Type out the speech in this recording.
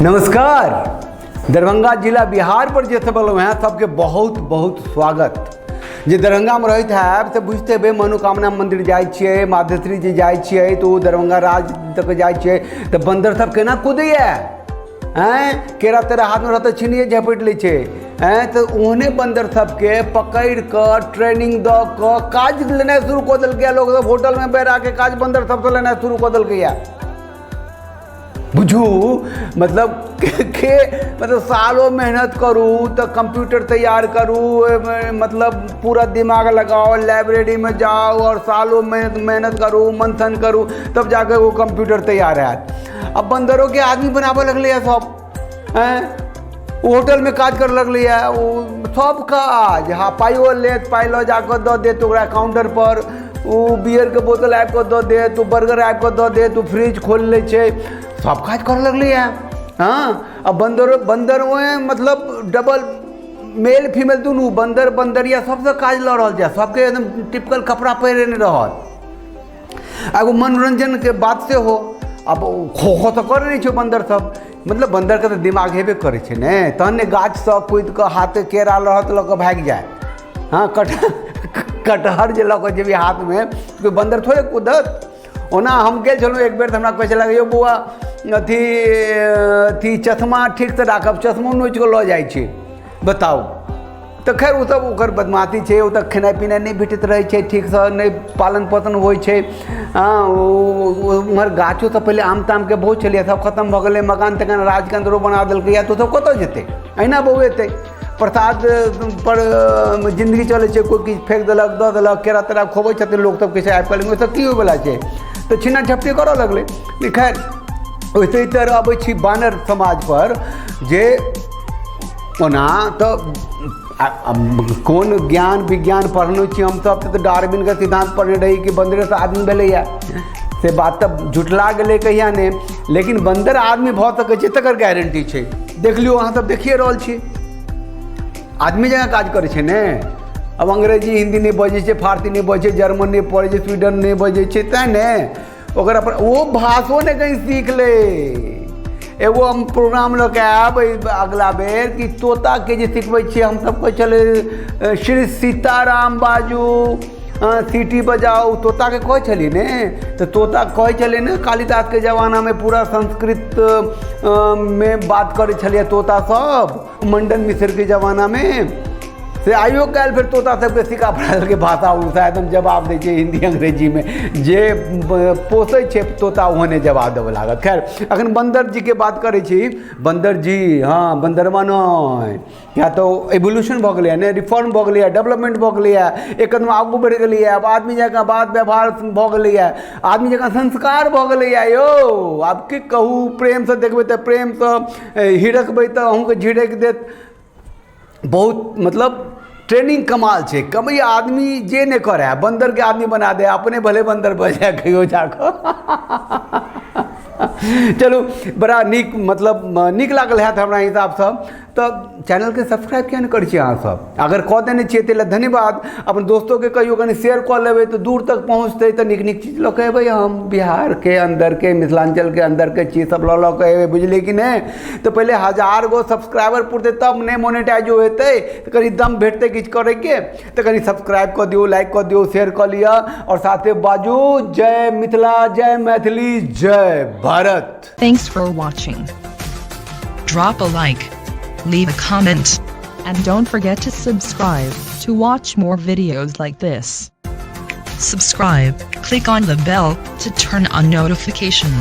नमस्कार। दरभंगा जिला बिहार पर जे सब हैं सबके बहुत बहुत स्वागत। जे दरभंगा में रहते हैं तो बुझते हे मनोकामना मंदिर जाए छे, माधेश्वरी जी जाए छे तो दरभंगा राज तक जाए छे तो बंदर सब केना कूदैए हैं, केरा तेरा हाथ में रहते छीनिए झपट ले छे हैं, तो ओहने बंदर सबके पकड़ कर ट्रेनिंग द क काज लेना शुरू कर दिल। लोग सब होटल में बैठ के काज बंदर सबसे लेना शुरू कर दिल। बुझू मतलब मतलब सालों मेहनत करूँ तो कंप्यूटर तैयार करूँ, मतलब पूरा दिमाग लगाओ, लाइब्रेरी में जाओ और सालों मेहनत करूँ, मंथन करूँ, तब जाकर वो कंप्यूटर तैयार है। अब बंदरों के आदमी बनावे लगले है सब हैं, होटल में काज कर लगले है वो सब काज। हाँ पाइयो ले पाइलो जाकर दो दे तो काउंटर पर वो बियर के बोतल आबि कर दो दे, तो बर्गर आबि कर दो दे, तो फ्रिज खोल ले छे, सब काज कर लगली है। हाँ अब बंदर मतलब डबल मेल फीमेल दोनों बंदर बंदरिया सबसे काज लड़ रहा है, सबके एकदम टिपिकल कपड़ा पहने नहीं रहा। एगो मनोरंजन के बात से हो, अब खो खो तो कर नहीं छो बंदर सब, मतलब बंदर के तो दिमाग हेबे करे छे ने, तहने गाछ से कूद के हाथे केरा रहत लऽ के भाग जाए। हाँ कटहर जे लऽ के जेबी हाथ में कोई बंदर थोड़े कूदत। ओना हम गेल छलहुँ एक बेर तऽ हमरा कहै छलै यौ बौआ अथी चश्मा ठीक से राखब, चश्मो नोचि कऽ लऽ जाइ छै, बताउ। तऽ खैर ओ सब ओकर बदमाशी छै, ओ तऽ खेनाइ पिनाइ नहि भेटैत रहै छै, ठीकसँ नहि पालन पोषण होइ छै। हाँ उम्हर गाछो तऽ पहिले आम तामके बहुत छलियै, सब खत्म भऽ गेलै, मकान तकान राज के अन्दरो बना देलकै, या तो सब कतऽ जेतै, अहिना बौएतै। प्रसाद पर जिंदगी चलै छै, कोइ किछु फेंक देलक दऽ देलक, केरा तेरा खोबै छथिन लोग सब किछु आबि कऽ, ओसब की होइवला छै, तो छीना झपटी करऽ लगलै। खैर वैसे ही तरह अबै छी बानर समाज पर, जे ओना तऽ कोन ज्ञान विज्ञान पढ़ने छी हम सब, तो डार्विन के सिद्धांत पढ़ने रही कि बंदरे से आदमी भेलैया, से बात तऽ झुठला गेलै कहिया ने, लेकिन बंदर आदमी भऽ सकै छै तकर गारंटी छै। देख लियौ अहाँ सब देखिए रहल छी, आदमी जगह काज करै छै ने। अब अंग्रेजी हिंदी नहीं बजे छै, फारसी नहीं बजे, जर्मन नहीं पढ़े छै, स्वीडन नहीं बजे छै, तैं ने ओकरा पर वो भाषो ने कहीं सीख ले। एगो हम प्रोग्राम लऽ के आयब अगला बेर कि तोता के जे सिखबै छियै हम सब कहै छलै श्री सीताराम बाजू, सीटी बजाओ, तोता के कहै छलियै ने, तो तोता कहै छलै ने कालिदास के जमाना में पूरा संस्कृत में बात करै छलियै तोता सब, मंडन मिश्र के जमाना में। से आइयो काल्हि फिर तोता सबके सिखा पड़ा के भाषा उषा एकदम जवाब दै छै हिंदी अंग्रेजी में, जे पोसै छै तोता ओहने जवाब देबऽ लागत। खैर अखन बंदर जी के बात करै छी, बंदर जी हाँ बंदरवा नहि, या तो एवोल्यूशन भऽ गेलै ने, रिफॉर्म भऽ गेलै, डेवलपमेंट भऽ गेलै, एक कदम आगू बढ़ि गेलै, आब आदमी जकाँ बात व्यवहार भऽ गेलै, आदमी जकाँ संस्कार भऽ गेलै यौ। आब की कहू, प्रेम से देखबै तऽ प्रेम से हिरकबै तऽ अहूँके झिड़क देत। बहुत मतलब ट्रेनिंग कमाल छै, कभी आदमी जे नहीं करे बंदर के आदमी बना दे, अपने भले बंदर बन जाए कहियो जाकर। चलू बड़ा नीक, मतलब नीक लागल है हमरा हिसाब से। तो चैनल के सब्सक्राइब किया नहीं करै छी अहाँ सब, अगर कऽ देने छियै ताहि धन्यवाद। अपन दोस्तों के कहियो कनि शेयर कऽ लेबै तो दूर तक पहुँचतै, तो नीक नीक चीज लऽ के अयबै, हम बिहार के अंदर के मिथिलांचल के अंदर के चीज सब लऽ के अयबै, बुझलियै कि नहीं। तो पहले 1000 गो सब्सक्राइबर पुरतै तब नहीं मोनेटाइजो हेतै, तो कनि दम भेटतै किछु करे के, तो कनि सब्सक्राइब कर दियो, लाइक कर दियो, शेयर कर लिया, और साथे बाजू जय मिथिला, जय मैथिली, जय Bharat. Thanks for watching. Drop a like, leave a comment, and don't forget to subscribe to watch more videos like this. Subscribe, click on the bell to turn on notifications.